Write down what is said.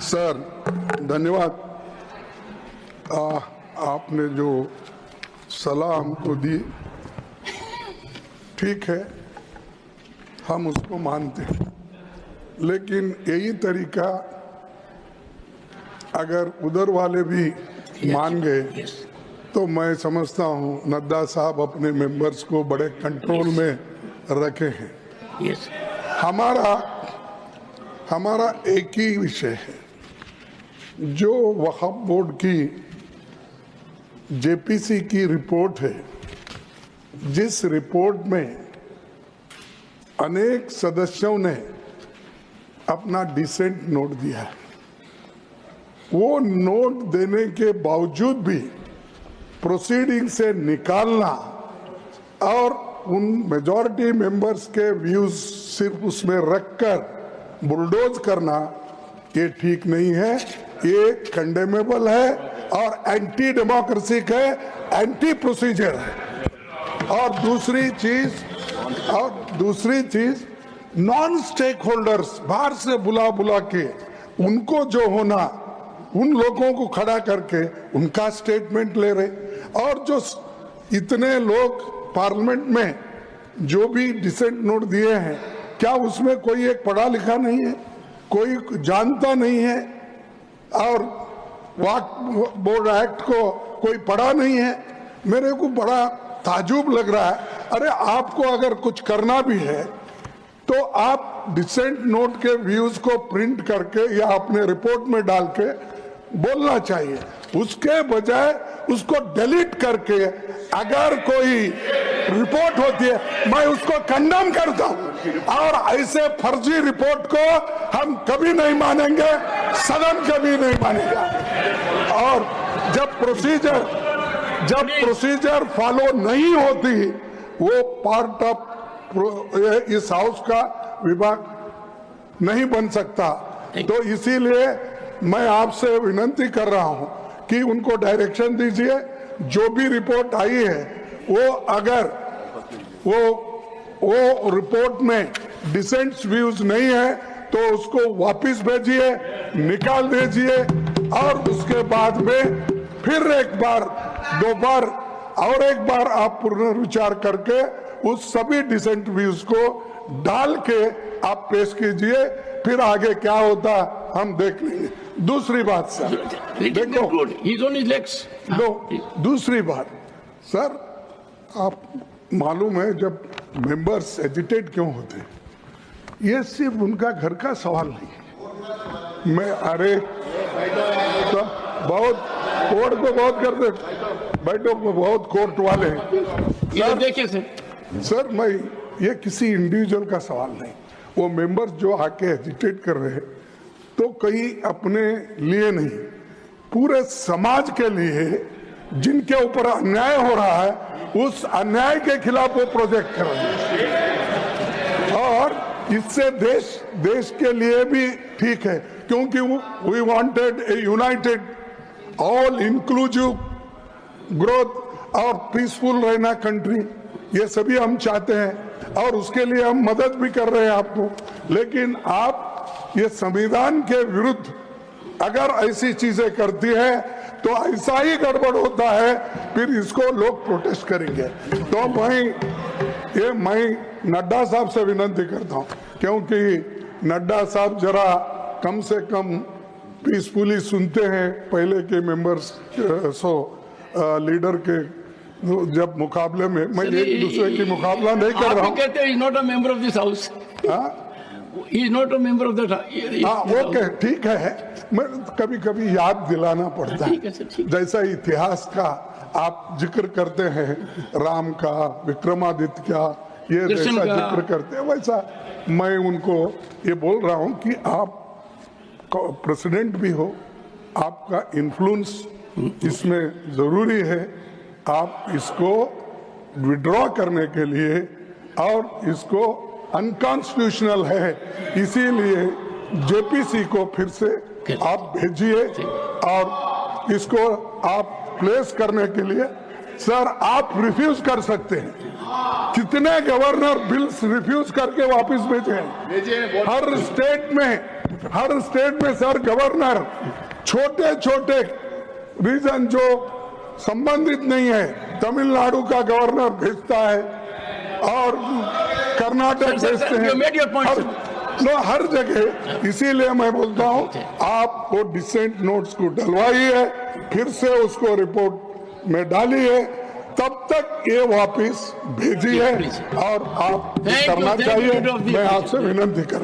Sir धन्यवाद। आपने जो सलाह हमको दी ठीक है, हम उसको मानते हैं, लेकिन यही तरीका अगर उधर वाले भी मान गए तो मैं समझता हूँ नड्डा साहब अपने मेंबर्स को बड़े कंट्रोल में रखे हैं। हमारा एक ही विषय है, जो वक्फ बोर्ड की जेपीसी की रिपोर्ट है, जिस रिपोर्ट में अनेक सदस्यों ने अपना डिसेंट नोट दिया है, वो नोट देने के बावजूद भी प्रोसीडिंग से निकालना और उन मेजॉरिटी मेंबर्स के व्यूज सिर्फ उसमें रखकर बुलडोज करना, ये ठीक नहीं है, ये कंडेमेबल है और एंटी डेमोक्रेसी है, एंटी प्रोसीजर है। और दूसरी चीज नॉन स्टेक होल्डर्स बाहर से बुला के उनको जो होना, उन लोगों को खड़ा करके उनका स्टेटमेंट ले रहे, और जो इतने लोग पार्लियामेंट में जो भी डिसेंट नोट दिए हैं, क्या उसमें कोई एक पढ़ा लिखा नहीं है, कोई जानता नहीं है, और वक्फ बोर्ड एक्ट को कोई पढ़ा नहीं है? मेरे को बड़ा ताजुब लग रहा है। अरे आपको अगर कुछ करना भी है तो आप डिसेंट नोट के व्यूज को प्रिंट करके या अपने रिपोर्ट में डाल के बोलना चाहिए, उसके बजाय उसको डिलीट करके अगर कोई रिपोर्ट होती है मैं उसको कंडेम करता हूं, और ऐसे फर्जी रिपोर्ट को हम कभी नहीं मानेंगे, सदन कभी नहीं मानेगा। और जब प्रोसीजर फॉलो नहीं होती, वो पार्ट ऑफ इस हाउस का विभाग नहीं बन सकता। तो इसीलिए मैं आपसे विनती कर रहा हूं कि उनको डायरेक्शन दीजिए, जो भी रिपोर्ट आई है वो अगर वो रिपोर्ट में डिसेंट व्यूज नहीं है तो उसको वापस भेजिए, निकाल दीजिए, और उसके बाद में फिर एक बार, दो बार और एक बार आप पुनर्विचार करके उस सभी डिसेंट व्यूज को डाल के आप पेश कीजिए, फिर आगे क्या होता हम देख लेंगे। दूसरी बात सर, देखो दूसरी बात सर, आप मालूम है जब मेंबर्स एजिटेट क्यों होते हैं, ये सिर्फ उनका घर का सवाल नहीं है। मैं अरे तो बहुत कोर्ट को बहुत करते, बैठो बहुत कोर्ट वाले हैं। देखिए सर मैं ये किसी इंडिविजुअल का सवाल नहीं, वो मेंबर्स जो आके एजिटेट कर रहे हैं तो कहीं अपने लिए नहीं, पूरे समाज के लिए, जिनके ऊपर अन्याय हो रहा है उस अन्याय के खिलाफ वो प्रोजेक्ट कर रहे हैं, और इससे देश के लिए भी ठीक है, क्योंकि we wanted a united all inclusive growth और पीसफुल रहना कंट्री, ये सभी हम चाहते हैं और उसके लिए हम मदद भी कर रहे हैं आपको। लेकिन आप ये संविधान के विरुद्ध अगर ऐसी चीजें करती है तो ऐसा ही गड़बड़ होता है, फिर इसको लोग प्रोटेस्ट करेंगे। तो मैं नड्डा साहब से विनती करता हूं, क्योंकि नड्डा साहब जरा कम से कम पीसफुली सुनते हैं पहले के मेंबर्स लीडर के जब मुकाबले में। मैं एक दूसरे की मुकाबला नहीं कर रहा हूँ। कहते हैं not a member of this house, is not a member of that. Okay ठीक है, मैं कभी कभी याद दिलाना पड़ता है, जैसा इतिहास का आप जिक्र करते हैं, राम का, विक्रमादित्य का, ये जैसा जिक्र करते हैं, वैसा मैं उनको ये बोल रहा हूँ कि आप प्रेसिडेंट भी हो, आपका इन्फ्लुएंस इसमें जरूरी है। आप इसको विड्रॉ करने के लिए, और इसको अनकॉन्स्टिट्यूशनल है, इसीलिए जेपीसी को फिर से आप भेजिए, और इसको आप प्लेस करने के लिए सर आप रिफ्यूज कर सकते हैं। कितने गवर्नर बिल्स रिफ्यूज करके वापस भेजे हैं? हर स्टेट में हर स्टेट में सर गवर्नर छोटे छोटे रीजन जो संबंधित नहीं है, तमिलनाडु का गवर्नर भेजता है और कर्नाटक भेजते you made your point, हैं, हर जगह। इसीलिए मैं बोलता हूँ आप वो डिसेंट नोट्स को डलवाइए, फिर से उसको रिपोर्ट में डालिए, तब तक ये वापस भेजिए और आप करना चाहिए। मैं आपसे विनती कर